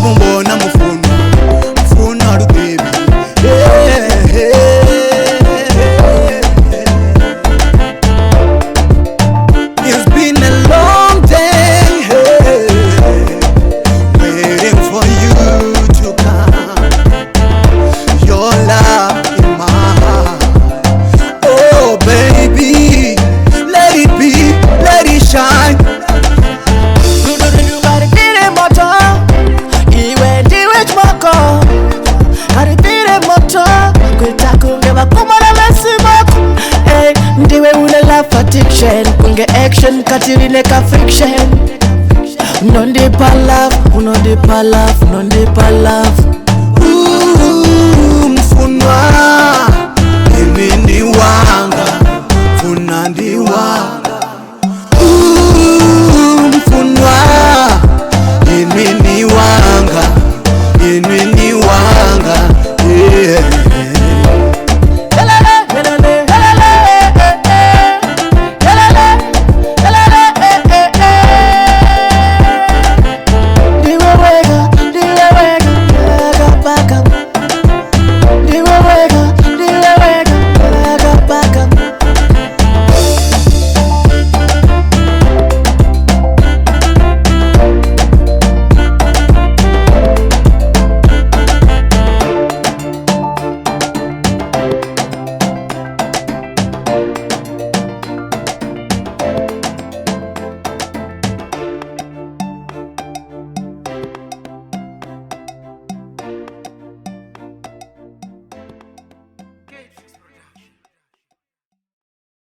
mumbona mufuna rudebi. It's been a long day waiting for you to come. Your love in my heart. Oh baby, let it be, let it shine. Ndiwe une love addiction, kunge action katirine ka friction. Unondipa love, unondipa love, unondipa love. Mfunwa